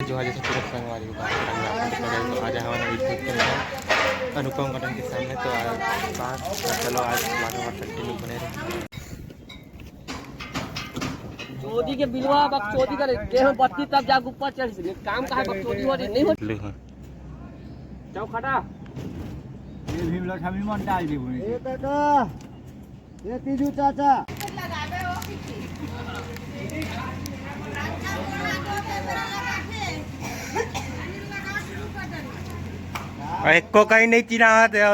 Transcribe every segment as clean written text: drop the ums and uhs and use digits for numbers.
जो आज पूरा संगवारी को बात करेंगे। तो आज हमारे अनुपम गार्डन के सामने तो बात चलो आज बात कंटिन्यू बने रहे। चोरी के बिलवा बकचोदी करे देह बत्ती तक जा ऊपर चढ़ से काम का है बकचोदी हो रही नहीं हो जाओ खड़ा ये भीम लक्ष्मी मन डाल दी बुनी ए काका ये तीजू चाचा लगाबे ओ किसी एक को कहीं नहीं चिनावत है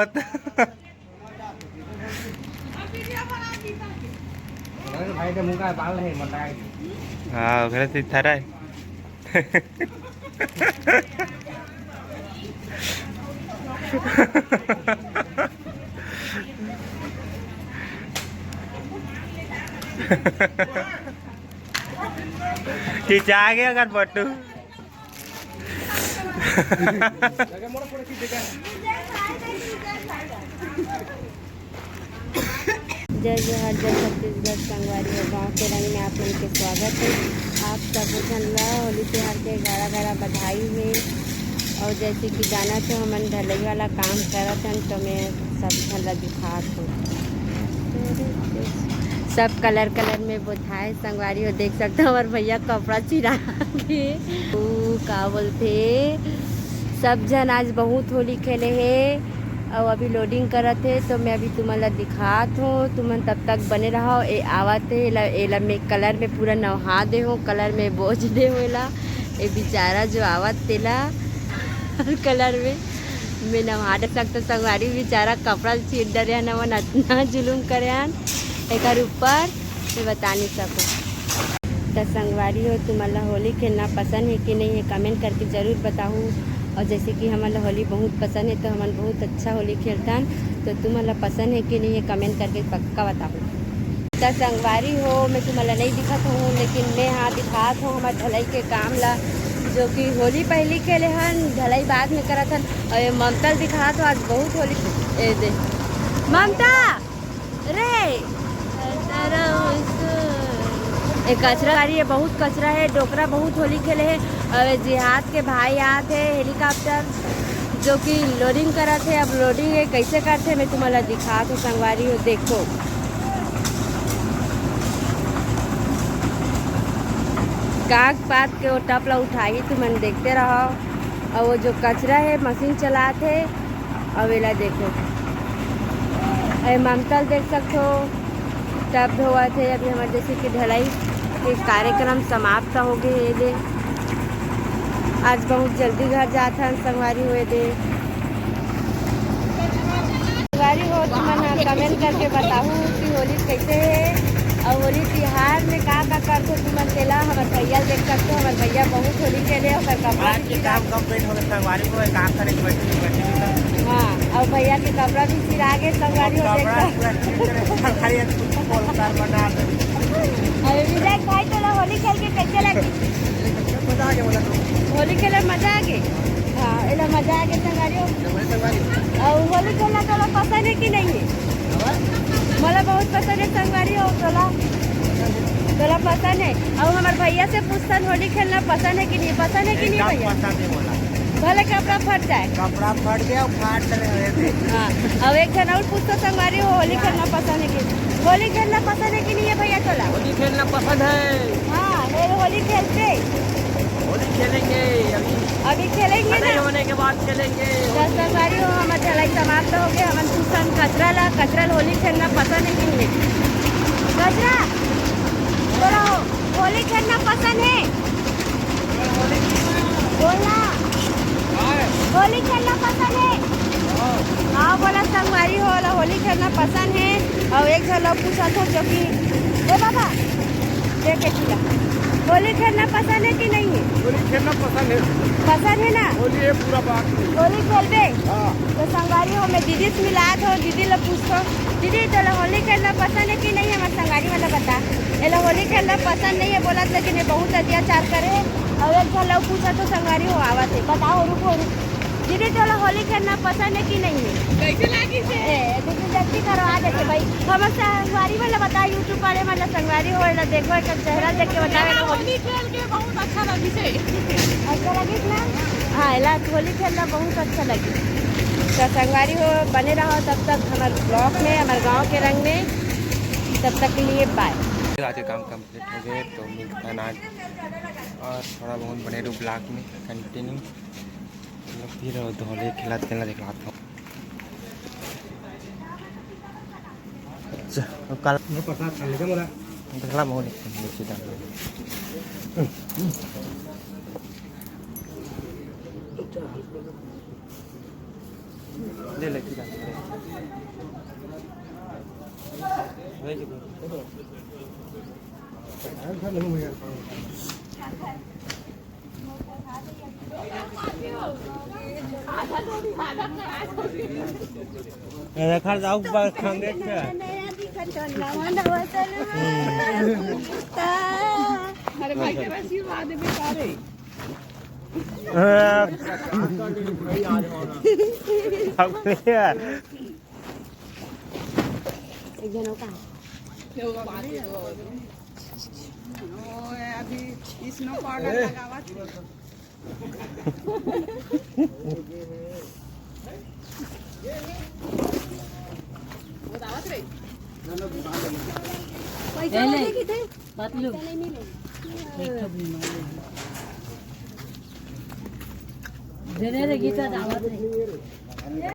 भाई के मुंह का बाल नहीं मटाई हाँ घर से थारा है खींचा गया अगर बट्टू जय जोहार जय छत्तीसगढ़ संगवारी और गाँव के रंग में आप लोगों के स्वागत है। आप सब झंडा होली त्यौहार के गाड़ा गाड़ा बधाई है। और जैसे कि जाना तो हमन ढलई वाला काम करत हन तो मैं सब झंडा दिखात हूँ। सब कलर कलर में बुझाए संगवारी हो देख सकते हो। हमारे भैया कपड़ा चिरा के का बोलते सब जन आज बहुत होली खेले है और अभी लोडिंग करत है तो मैं अभी तुम्हारा दिखात हूँ। तुमन तब तक बने रहो। ए आवत है एला में कलर में पूरा नहा दे हो कलर में बोझ दे होला। ए बेचारा जो आवत तेला कलर में मैं नहा दे सकता संगवारी बेचारा कपड़ा छीट डरे न इतना जुलूम करे एक ऊपर मैं बता नहीं सकूँ। तो संगवारी हो तुम्हारा होली खेलना पसंद है कि नहीं है कमेंट करके ज़रूर बताऊँ। और जैसे कि हमारा होली बहुत पसंद है तो हम बहुत अच्छा होली खेलता हैं। तो तुम्हारा पसंद है कि नहीं है कमेंट करके पक्का बताओ। तो संगवारी हो मैं तुम्हारा नहीं दिखाता हूँ लेकिन मैं हाँ दिखात हूँ हमारे ढलाई के काम ला जो कि होली पहली खेले हन ढलाई बाद में करत हन। और ये ममता दिखात हो आज बहुत होली दे ममता रे एक कचरा गाड़ी है बहुत कचरा है डोकरा बहुत होली खेले है। और जिहाद के भाई आते हैं हेलीकॉप्टर जो कि लोडिंग करते हैं। अब लोडिंग है कैसे करते हैं मैं तुम्हारा दिखा तो संगवारी हो देखो। काग पात के वो टपला उठाई तुम देखते रहो। और वो जो कचरा है मशीन चलाते और वेला देखो ममता देख सकते हो टब धोआ थे। अभी हमारे जैसे कि ढलाई के कार्यक्रम समाप्त हो गए दे। आज बहुत जल्दी घर जाता है संगवारी हुए दे। संगवारी हो तो मैं कमेंट करके बताऊँ कि होली कैसे है और होली त्यौहार में का करते तुम तेला हमारे भैया देख सकते हो। हमारे भैया बहुत होली खेले और कपड़ा काम कंप्लीट हो गया संगवारी को काम करेंगे। हाँ और भैया के कपड़ा भी चिरा के संगवारी हो विजय भाई तो होली खेल के कैसे लगी होली खेल मजा आ गई। हाँ एला मजा आ गया संगवारी और होली खेलना तोला पसंद है कि नहीं है मला बहुत पसंद है संगवारी हो तोला पसंद है। और हमारे भैया से पूछता होली खेलना पसंद है कि नहीं भैया भले कपड़ा फट जाए कपड़ा फट गया फाट रहे थे। हाँ अब एक जन और पूछता संगवारी हो होली खेलना पसंद है कि होली खेलना पसंद है कि नहीं है भैया तोला होली खेलना पसंद है। हाँ होली खेलते होली खेलेंगे अभी खेलेंगे ना होने के बाद खेलेंगे। संगवारी हो हमारे ढलाई समाप्त हो गए। हम पूछन कचरा होली खेलना पसंद है कि नहीं कचरा बोला होली खेलना पसंद है बोला होली खेलना पसंद है। हाँ बोला संगवारी हो होली खेलना पसंद है। और एक जन लोग पूछा था जो कि ए बाबा देखे चला होली खेलना पसंद है कि नहीं है होली खेलना पसंद है ना होली है पूरा बात होली खेलबे। तो संगवारी हो मैं दीदी से मिला हो दीदी लोग पूछो दीदी तो होली खेलना पसंद है कि नहीं है हमारे संगवारी वाला बता एला होली खेलना पसंद नहीं है बोला लेकिन ये बहुत अत्याचार करे। और एक जन लोग पूछा तो संगवारी हो आवा थे बताओ रुको दीदी तो होली खेलना पसंद है कि नहीं है? कैसे लगी से दीदी जल्दी करवा देते भाई। हम संगवारी वाला बता यूट्यूब वाले मतलब संगवारी वाला देखो एक चेहरा देख के बतावे ना होली खेल के बहुत अच्छा लगी से अच्छा लगी ना। हाँ एला होली खेलना बहुत अच्छा लगी। तो संगवारी हो बने रहो तब तक हमारे ब्लॉक में हमारे गाँव के रंग में। तब तक के लिए बाय। आज काम कंप्लीट हो गए तो मिलता है आज और थोड़ा बहुत बने रहो ब्लॉक में कंटिन्यू। फिर होली खेला दिखलाता हूँ। कल दिखला बहुत ले ले खा जाओ खाने अरे भाई के पास आशीर्वाद दे बेचारे एक जनों का अभी स्नो पाउडर लगावा बतावत रे पैसा नहीं किथे बतलू नहीं मिले दे रे गीता दावत रे